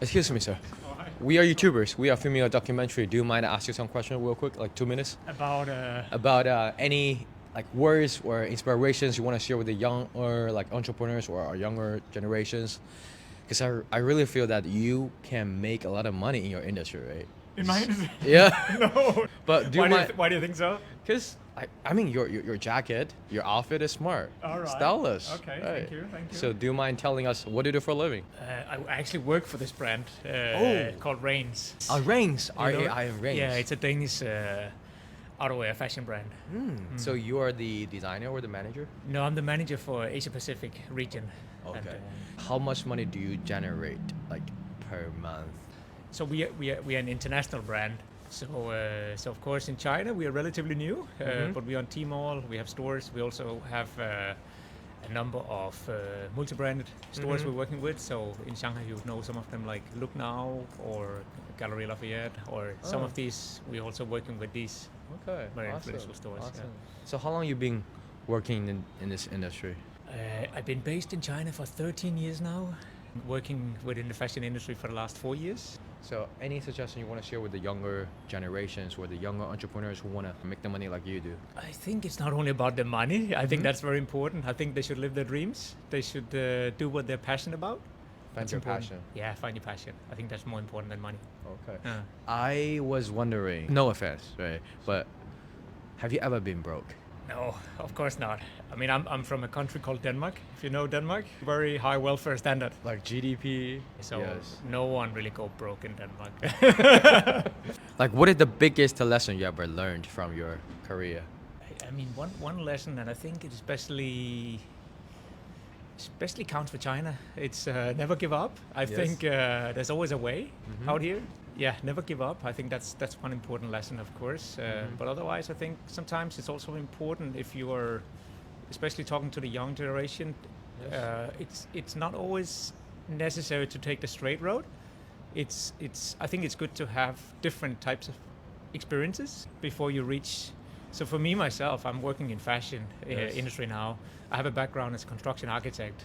Excuse me, sir. Oh, hi. We are YouTubers. We are filming a documentary. Do you mind I ask you some questions real quick, like 2 minutes? About About any like words or inspirations you want to share with the young or like entrepreneurs or our younger generations? Because I really feel that you can make a lot of money in your industry, right? in my industry. Yeah. No. But do you mind? Why do you think so? Because I mean your jacket, your outfit is smart, All right. stylish. Okay. right? Thank you. So do you mind telling us what do you do for a living? I actually work for this brand called Rains. Rains, You know it? R-A-I-N, Rains. Yeah, it's a Danish outerwear fashion brand. So you are the designer or the manager? No, I'm the manager for Asia Pacific region. Okay. And, How much money do you generate like per month? so we are an international brand. So of course in China we are relatively new, but we are on Tmall. We have stores. We also have a number of multi-branded stores we're working with. So in Shanghai you know some of them like Look Now or Galerie Lafayette, or some of these we're also working with these Okay. very awesome. influential stores. yeah. Awesome. So how long you been working in this industry? I've been based in China for 13 years now, working within the fashion industry for the last 4 years. So any suggestion you want to share with the younger generations or the younger entrepreneurs who want to make the money like you do? I think it's not only about the money. I think that's very important. I think they should live their dreams. They should do what they're passionate about. Find That's your important. passion. Yeah, find your passion. I think that's more important than money. Okay. Yeah. I was wondering, no offense, right? But have you ever been broke? No, of course not. I mean, I'm from a country called Denmark. If you know Denmark, very high welfare standard. Like GDP? So Yes. no one really go broke in Denmark. Like, what is the biggest lesson you ever learned from your career? I mean, one lesson, and I think it especially counts for China. It's never give up. I Yes. think there's always a way out here. Yeah, never give up. I think that's one important lesson, of course. But otherwise, I think sometimes it's also important if you are, especially talking to the young generation. It's not always necessary to take the straight road. I think it's good to have different types of experiences before you reach. So for me myself, I'm working in fashion industry now. I have a background as a construction architect,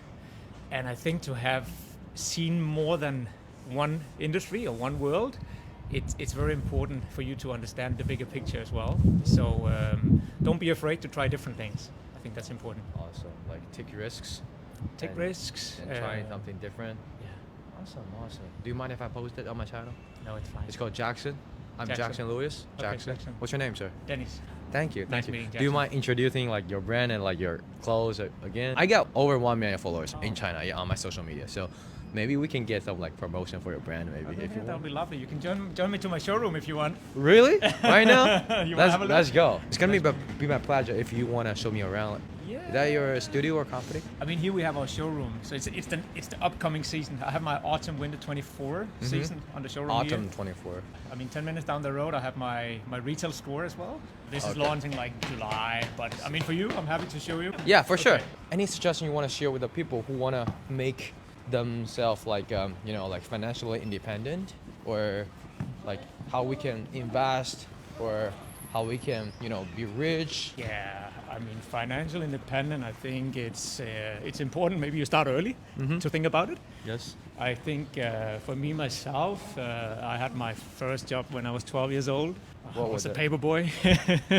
and I think to have seen more than one industry or one world, it's very important for you to understand the bigger picture as well. So don't be afraid to try different things. I think that's important. Awesome. Like, take risks. Take and- risks. And try something different. Yeah. Awesome. Do you mind if I post it on my channel? No, it's fine. It's called Jackson. I'm Jackson. Jackson Lewis. Okay, Jackson. What's your name, sir? Dennis. Thank you. Nice Thank you. meeting, Do you Jackson. mind introducing like your brand and like your clothes again? I got over 1 million followers in China, on my social media. So maybe we can get some like promotion for your brand, maybe if you That would want. be lovely. You can join me to my showroom if you want. Really? Right now? You wanna have a look? Let's go. It's gonna be my pleasure if you wanna show me around. Yeah. Is that your studio or company? I mean, here we have our showroom. So it's the upcoming season. I have my autumn winter 24 season on the showroom Autumn here. 24. I mean, 10 minutes down the road, I have my retail store as well. This is Okay. launching like July, but I mean, for you, I'm happy to show you. Yeah, for sure. Okay. Any suggestion you want to share with the people who want to make themselves like like financially independent, or like how we can invest, or how we can be rich? Yeah, I mean, financial independent. I think it's important. Maybe you start early to think about it. Yes. I think for me myself, I had my first job when I was 12 years old. What I was was a it? paper boy,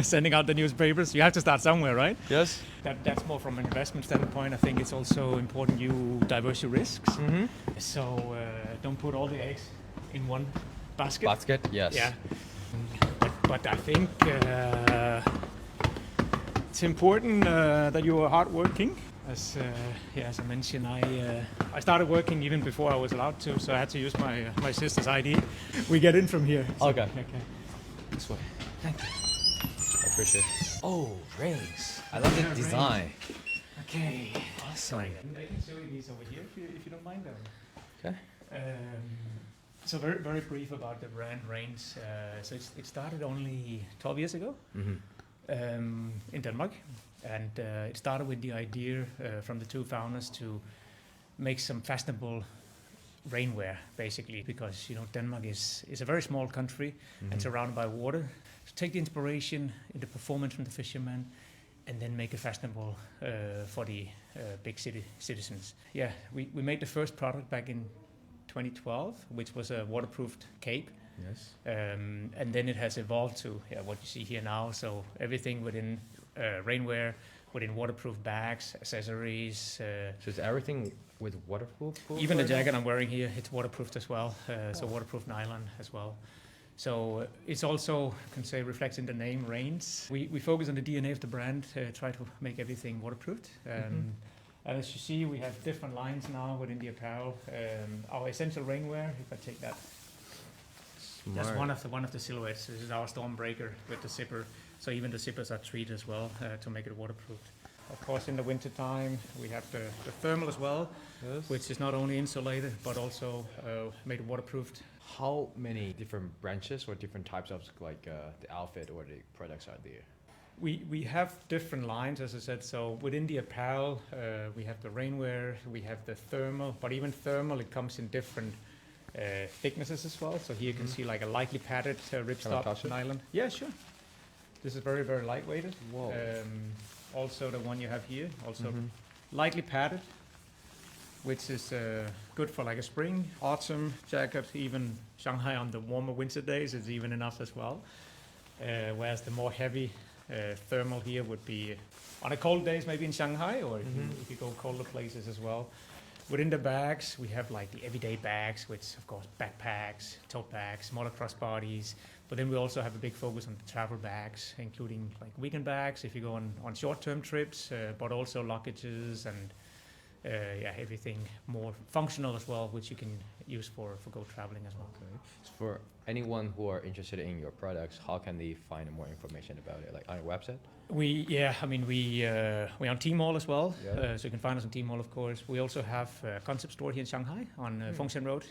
sending out the newspapers. You have to start somewhere, right? Yes. That's more from an investment standpoint. I think it's also important you diverse your risks. So don't put all the eggs in one basket. Basket. Yes. Yeah. But I think it's important that you are hardworking. As I mentioned, I started working even before I was allowed to, so I had to use my sister's ID. We get in from here. So- Okay. This way. Thank you. I appreciate it. Oh, rings. I love the Yeah, design. Okay. Awesome. I can show you these over here if you don't mind them. Okay. So very brief about the brand Rains. So it started only 12 years ago in Denmark, and it started with the idea from the two founders to make some fashionable rainwear, basically, because Denmark is a very small country and surrounded by water. So take the inspiration in the performance from the fishermen, and then make it fashionable for the big city citizens. Yeah, we made the first product back in 2012, which was a waterproofed cape. Yes. And then it has evolved to what you see here now. So everything within rainwear, within waterproof bags, accessories. So it's everything with waterproof? Even the jacket I'm wearing here, it's waterproofed as well. So waterproof nylon as well. So it's also, I can say, reflects in the name, Rains. We focus on the DNA of the brand, try to make everything waterproofed. And as you see, we have different lines now within the apparel. Our essential rainwear, if I take that, that's one of the silhouettes. This is our Stormbreaker with the zipper. So even the zippers are treated as well to make it waterproof. Of course, in the winter time, we have the thermal as well, Yes. which is not only insulated but also made waterproofed. How many different branches or different types of like the outfit or the products are there? We have different lines, as I said. So within the apparel, we have the rainwear, we have the thermal, but even thermal, it comes in different thicknesses as well. So here you can see like a lightly padded ripstop nylon. Yeah, sure. This is very, very lightweighted. Whoa. Also the one you have here, also lightly padded, which is good for like a spring, autumn jacket, even Shanghai on the warmer winter days is even enough as well. Whereas the more heavy thermal here would be on a cold days, maybe in Shanghai, or if you go colder places as well. Within the bags, we have like the everyday bags, which of course backpacks, tote bags, smaller crossbodies. But then we also have a big focus on the travel bags, including like weekend bags if you go on short-term trips, but also luggages and everything more functional as well, which you can use for go traveling as well. Okay. So for anyone who are interested in your products, how can they find more information about it? Like on your website? We're on Tmall as well, Yeah. so you can find us on Tmall, of course. We also have a concept store here in Shanghai on Fengshan Road,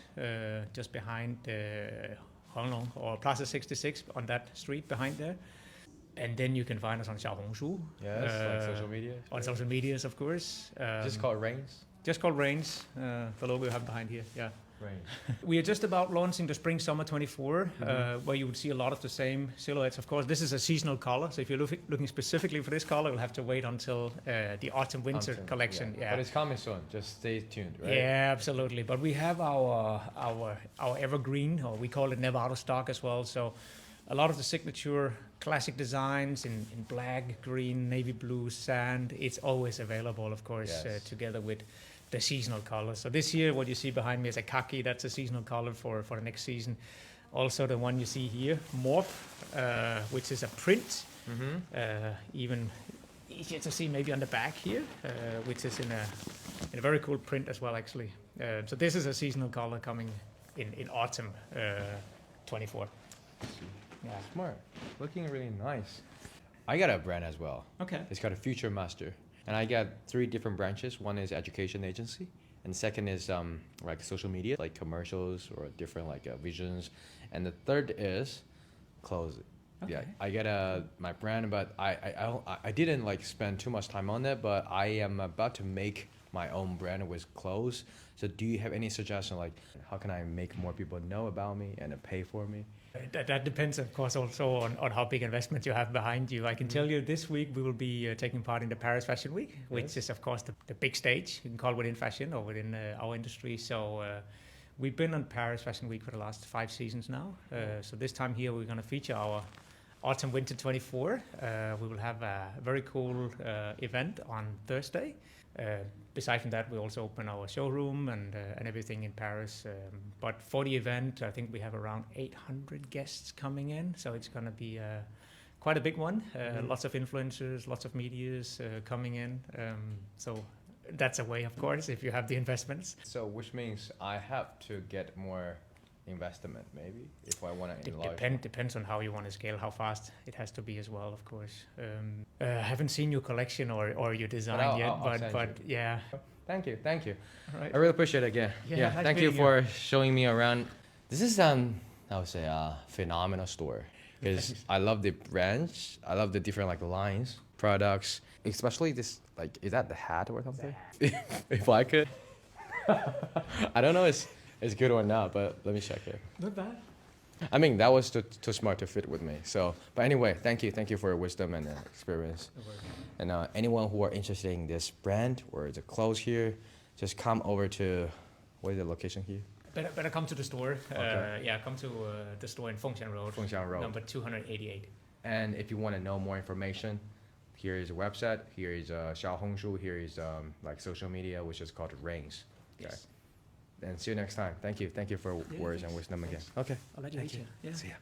just behind Honglong or Plaza 66 on that street behind there. And then you can find us on Xiaohongshu. Yes, like social media. On social medias, of course. Just called Rains? Just called Rains, the logo you have behind here, yeah. Rains. We are just about launching the Spring-Summer 24, where you would see a lot of the same silhouettes. Of course, this is a seasonal color, so if you're looking specifically for this color, you'll have to wait until the Autumn-Winter collection. Yeah. But it's coming soon, just stay tuned, right? Yeah, absolutely. But we have our evergreen, or we call it never out of stock as well. So a lot of the signature classic designs in black, green, navy blue, sand, it's always available, of course, Yes. together with the seasonal colors. So this year, what you see behind me is a khaki. That's a seasonal color for the next season. Also, the one you see here, Morph, which is a print, even easier to see maybe on the back here, which is in a very cool print as well, actually. So this is a seasonal color coming in autumn 24. Yeah. Smart. Looking really nice. I got a brand as well. Okay. It's called a Future Master. And I got 3 different branches. One is education agency. And second is like social media, like commercials or different like visions. And the third is clothes. Okay. Yeah, I get my brand, but I didn't like spend too much time on it, but I am about to make my own brand with clothes. So do you have any suggestion, like how can I make more people know about me and pay for me? That depends, of course, also on how big investment you have behind you. I can tell you this week we will be taking part in the Paris Fashion Week, which is, of course, the big stage. You can call it within fashion or within our industry. So we've been on Paris Fashion Week for the last 5 seasons now. So this time here we're going to feature our Autumn Winter 24. We will have a very cool event on Thursday. Besides from that, we also open our showroom and everything in Paris. But for the event, I think we have around 800 guests coming in. So it's going to be quite a big one. Lots of influencers, lots of medias coming in. So that's a way, of course, if you have the investments. So which means I have to get more investment maybe if I want to enlarge. Depends on how you want to scale, how fast it has to be as well, of course. I haven't seen your collection or your design yet, but yeah. Thank you. All right. I really appreciate it again. Yeah, nice thank you meeting for showing me around. This is I would say a phenomenal store because I love the branch. I love the different like lines, products, especially this like is that the hat or something? If I could, I don't know. It's good or not, but let me check it. Not bad. I mean, that was too smart to fit with me. So, but anyway, thank you for your wisdom and experience. And anyone who are interested in this brand or the clothes here, just come over to, what is the location here? better come to the store. Okay. Yeah, come to the store in Fengshan Road. Fengshan Road. Number 288. And if you want to know more information, here is a website, here is Xiaohongshu, here is like social media, which is called Rings. Okay. Yes. And see you next time. Thank you for words and wisdom again. Okay. I'll let you Thank eat you. it. Yeah. See ya.